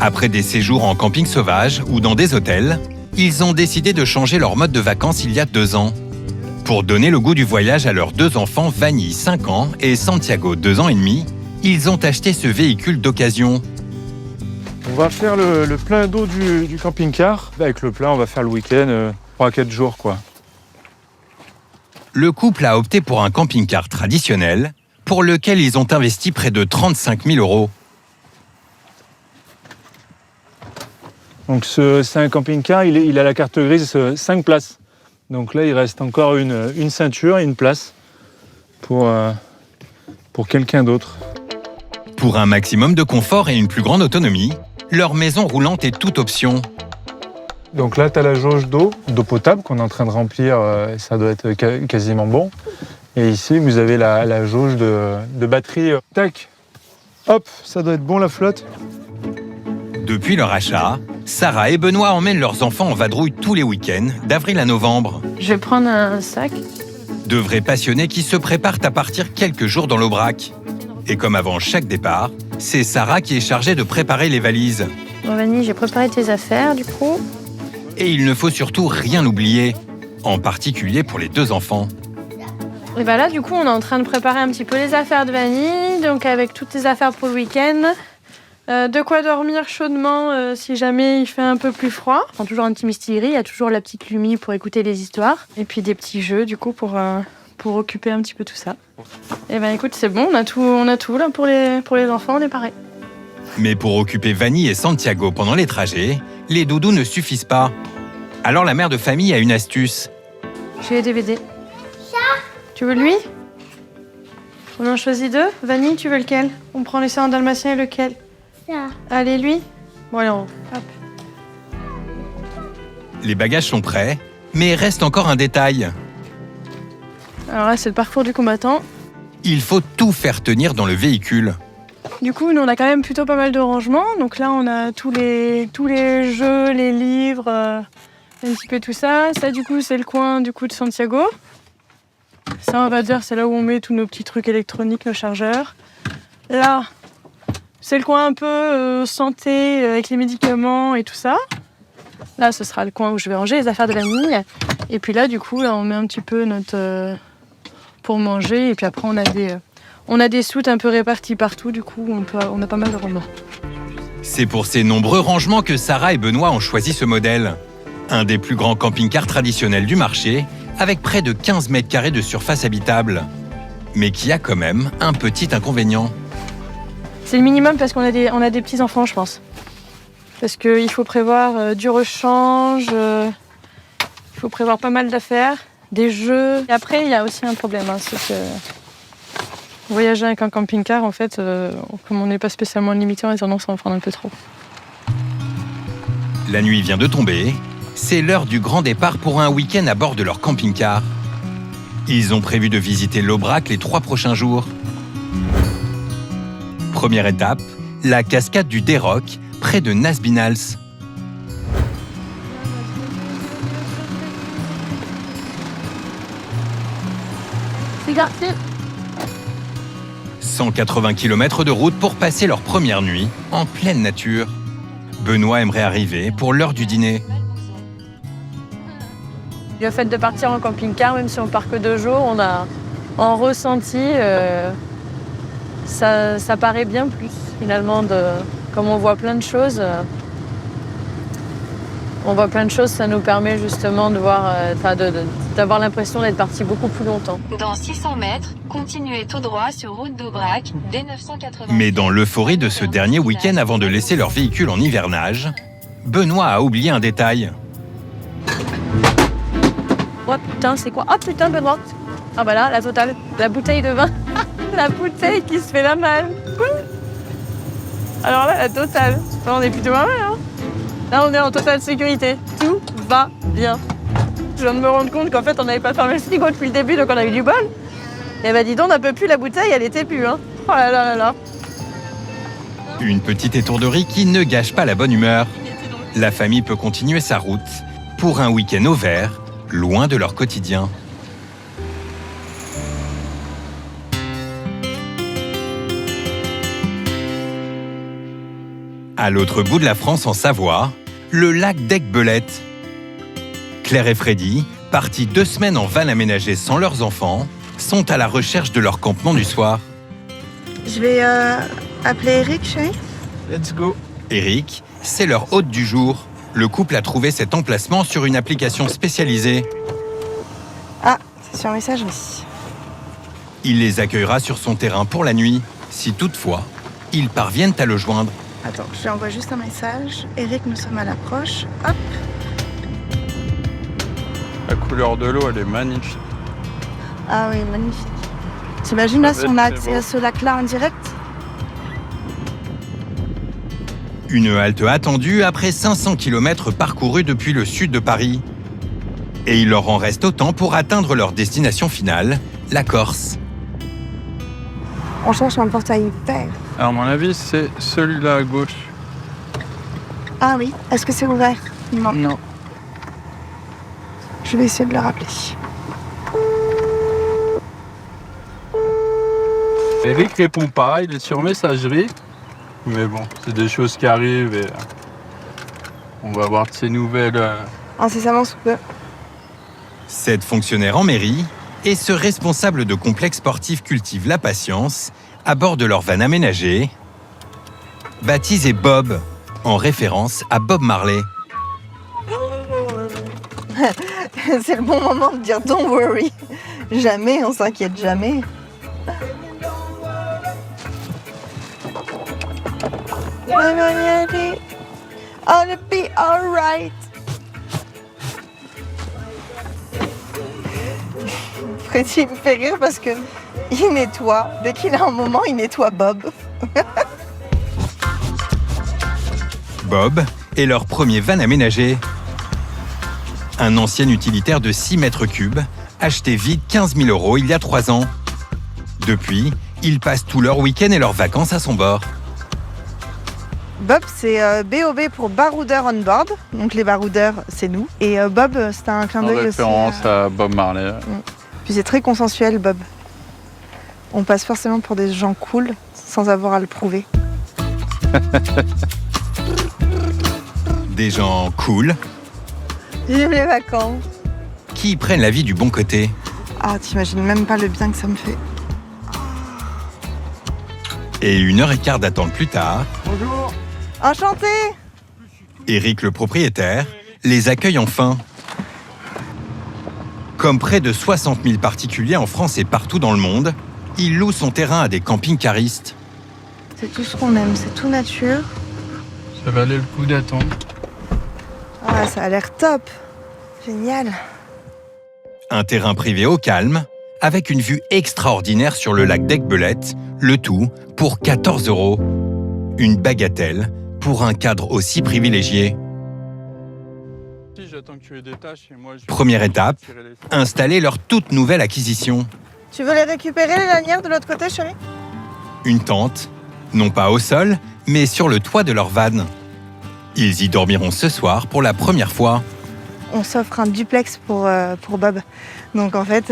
Après des séjours en camping sauvage ou dans des hôtels, ils ont décidé de changer leur mode de vacances il y a 2 ans. Pour donner le goût du voyage à leurs 2 enfants, Vanille, 5 ans, et Santiago, 2 ans et demi, ils ont acheté ce véhicule d'occasion. On va faire le plein d'eau du camping-car. Avec le plein, on va faire le week-end, 3-4 jours, quoi. Le couple a opté pour un camping-car traditionnel, pour lequel ils ont investi près de 35 000 €. Donc c'est un camping-car, il a la carte grise 5 places. Donc là, il reste encore une ceinture et une place pour quelqu'un d'autre. Pour un maximum de confort et une plus grande autonomie, leur maison roulante est toute option. Donc là, tu as la jauge d'eau potable qu'on est en train de remplir, ça doit être quasiment bon. Et ici, vous avez la jauge de batterie. Tac, hop, ça doit être bon la flotte. Depuis leur achat, Sarah et Benoît emmènent leurs enfants en vadrouille tous les week-ends, d'avril à novembre. Je vais prendre un sac. De vrais passionnés qui se préparent à partir quelques jours dans l'Aubrac. Et comme avant chaque départ, c'est Sarah qui est chargée de préparer les valises. Bon, Vanille, j'ai préparé tes affaires, du coup. Et il ne faut surtout rien oublier, en particulier pour les 2 enfants. Et bien là, du coup, on est en train de préparer un petit peu les affaires de Vanille, donc avec toutes tes affaires pour le week-end. De quoi dormir chaudement si jamais il fait un peu plus froid. On prend toujours un petit Mystery, il y a toujours la petite Lumi pour écouter les histoires. Et puis des petits jeux, du coup, pour occuper un petit peu tout ça. Et ben écoute, c'est bon, on a tout là pour les enfants, on est pareil. Mais pour occuper Vanille et Santiago pendant les trajets, les doudous ne suffisent pas. Alors la mère de famille a une astuce. J'ai les DVD. Tu veux lui? On en choisit 2. Vanille, tu veux lequel? On prend les 100 dalmatiens et lequel? Ça. Allez, lui. Bon, allez, hop. Les bagages sont prêts, mais reste encore un détail. Alors là, c'est le parcours du combattant. Il faut tout faire tenir dans le véhicule. Du coup, nous, on a quand même plutôt pas mal de rangements. Donc là, on a tous les jeux, les livres, un petit peu tout ça. Ça, du coup, c'est le coin de Santiago. Ça, on va dire, c'est là où on met tous nos petits trucs électroniques, nos chargeurs. Là, c'est le coin un peu santé, avec les médicaments et tout ça. Là, ce sera le coin où je vais ranger les affaires de Vanille. Et puis là, du coup, là, on met un petit peu notre... pour manger. Et puis après, on a des soutes un peu réparties partout. Du coup, on a pas mal de rangements. C'est pour ces nombreux rangements que Sarah et Benoît ont choisi ce modèle. Un des plus grands camping-cars traditionnels du marché, avec près de 15 mètres carrés de surface habitable. Mais qui a quand même un petit inconvénient. C'est le minimum parce qu'on a des petits-enfants, je pense. Parce qu'il faut prévoir du rechange, il faut prévoir pas mal d'affaires, des jeux. Et après, il y a aussi un problème, c'est que voyager avec un camping-car, en fait, comme on n'est pas spécialement limité, on a tendance à en prendre un peu trop. La nuit vient de tomber. C'est l'heure du grand départ pour un week-end à bord de leur camping-car. Ils ont prévu de visiter l'Aubrac les 3 prochains jours. Première étape, la cascade du Déroc, près de Nasbinals. C'est parti. 180 km de route pour passer leur première nuit en pleine nature. Benoît aimerait arriver pour l'heure du dîner. Le fait de partir en camping-car, même si on part que 2 jours, on a en ressenti, ça paraît bien plus finalement. Comme on voit plein de choses, ça nous permet justement de voir, d'avoir l'impression d'être parti beaucoup plus longtemps. Dans 600 mètres, continuez tout droit sur route d'Aubrac, D980. Mais dans l'euphorie de ce dernier week-end avant de laisser leur véhicule en hivernage, Benoît a oublié un détail. Oh putain, c'est quoi? Oh putain, Benoît! Ah bah là, la totale, la bouteille de vin. La bouteille qui se fait la malle. Alors là, la totale. Enfin, on est plutôt pas mal, hein? Là, on est en totale sécurité. Tout va bien. Je viens de me rendre compte qu'en fait, on n'avait pas fermé le frigo depuis le début, donc on a eu du bol. Et bah dis donc, on n'a peu plus la bouteille, elle était plus, hein. Oh là là là là. Une petite étourderie qui ne gâche pas la bonne humeur. La famille peut continuer sa route pour un week-end au vert, loin de leur quotidien. À l'autre bout de la France, en Savoie, le lac d'Aiguebelette. Claire et Freddy, partis 2 semaines en van aménagé sans leurs enfants, sont à la recherche de leur campement du soir. Je vais appeler Eric, chérie. Let's go. Eric, c'est leur hôte du jour. Le couple a trouvé cet emplacement sur une application spécialisée. Ah, c'est sur messagerie. Il les accueillera sur son terrain pour la nuit, si toutefois, ils parviennent à le joindre. Attends, je lui envoie juste un message. Eric, nous sommes à l'approche. Hop. La couleur de l'eau, elle est magnifique. Ah oui, magnifique. T'imagines là Ça si va on a être très accès beau. à ce lac-là en direct? Une halte attendue après 500 km parcourus depuis le sud de Paris. Et il leur en reste autant pour atteindre leur destination finale, la Corse. On cherche un portail vert. Alors, à mon avis, c'est celui-là à gauche. Ah oui, est-ce que c'est ouvert? Non. Non. Je vais essayer de le rappeler. Eric répond pas, il est sur messagerie. Mais bon, c'est des choses qui arrivent et on va avoir de ses nouvelles. Incessamment sous peu. Cette fonctionnaire en mairie et ce responsable de complexe sportif cultive la patience à bord de leur van aménagé, baptisé Bob, en référence à Bob Marley. C'est le bon moment de dire don't worry. Jamais, on s'inquiète jamais. On va y aller. I'll be alright. Freddy me fait rire parce que il nettoie. Dès qu'il a un moment, il nettoie Bob. Bob est leur premier van aménagé. Un ancien utilitaire de 6 mètres cubes, acheté vide 15 000 € il y a 3 ans. Depuis, ils passent tous leurs week-ends et leurs vacances à son bord. Bob, c'est BOB pour baroudeur on board. Donc les baroudeurs, c'est nous. Et Bob, c'est un clin En d'œil aussi. référence à Bob Marley. Puis c'est très consensuel, Bob. On passe forcément pour des gens cool sans avoir à le prouver. Des gens cool J'aime les vacances. qui prennent la vie du bon côté. Ah, t'imagines même pas le bien que ça me fait. Et 1h15 d'attente plus tard, Bonjour. Enchanté. Eric, le propriétaire, les accueille enfin. Comme près de 60 000 particuliers en France et partout dans le monde, il loue son terrain à des camping-caristes. C'est tout ce qu'on aime, c'est tout nature. Ça valait le coup d'attendre. Ah, ça a l'air top. Génial. Un terrain privé au calme, avec une vue extraordinaire sur le lac d'Aiguebelette, le tout pour 14 €. Une bagatelle pour un cadre aussi privilégié. Si, j'attends que tu les détaches et moi, je vais Première étape, tirer les fils. installer leur toute nouvelle acquisition. Tu veux les récupérer, les lanières, de l'autre côté, chérie? Une tente, non pas au sol, mais sur le toit de leur van. Ils y dormiront ce soir pour la première fois. On s'offre un duplex pour Bob. Donc en fait,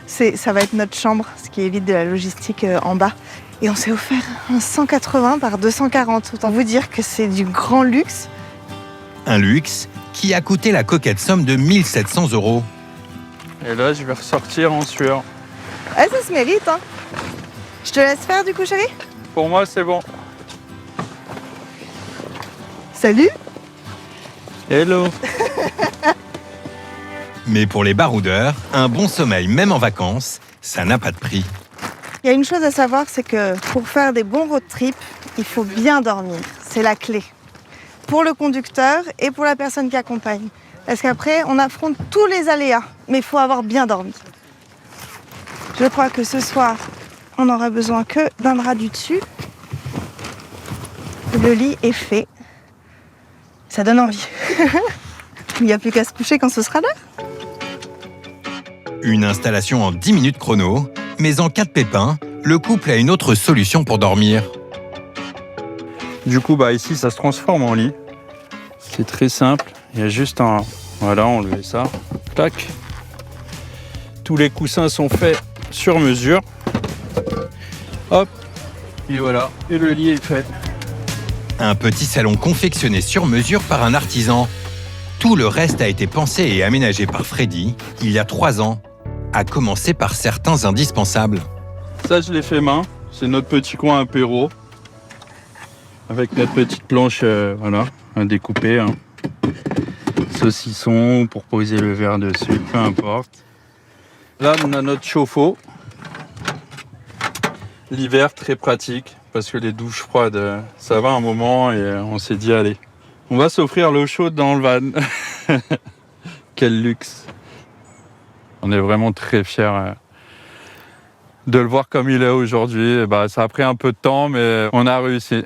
ça va être notre chambre, ce qui évite de la logistique en bas. Et on s'est offert un 180 par 240. Autant vous dire que c'est du grand luxe. Un luxe qui a coûté la coquette somme de 1 700 €. Et là, je vais ressortir en sueur. Ouais, ça se mérite, hein. Je te laisse faire du coup, chérie? Pour moi, c'est bon. Salut! Hello. Mais pour les baroudeurs, un bon sommeil, même en vacances, ça n'a pas de prix. Il y a une chose à savoir, c'est que pour faire des bons road trips, il faut bien dormir. C'est la clé. Pour le conducteur et pour la personne qui accompagne. Parce qu'après, on affronte tous les aléas, mais il faut avoir bien dormi. Je crois que ce soir, on n'aura besoin que d'un drap du dessus. Le lit est fait. Ça donne envie. Il n'y a plus qu'à se coucher quand ce sera là. Une installation en 10 minutes chrono, mais en cas de pépin, le couple a une autre solution pour dormir. Du coup, ici, ça se transforme en lit. C'est très simple. Il y a juste un... Voilà, enlever ça. Tac. Tous les coussins sont faits sur mesure. Hop. Et voilà. Et le lit est fait. Un petit salon confectionné sur mesure par un artisan. Tout le reste a été pensé et aménagé par Freddy il y a 3 ans, à commencer par certains indispensables. Ça, je l'ai fait main. C'est notre petit coin apéro. Avec notre petite planche, voilà, à découper. Hein. Saucisson pour poser le verre dessus, peu importe. Là, on a notre chauffe-eau. L'hiver, très pratique, parce que les douches froides, ça va un moment et on s'est dit, allez, on va s'offrir l'eau chaude dans le van. Quel luxe. On est vraiment très fiers de le voir comme il est aujourd'hui. Ça a pris un peu de temps, mais on a réussi.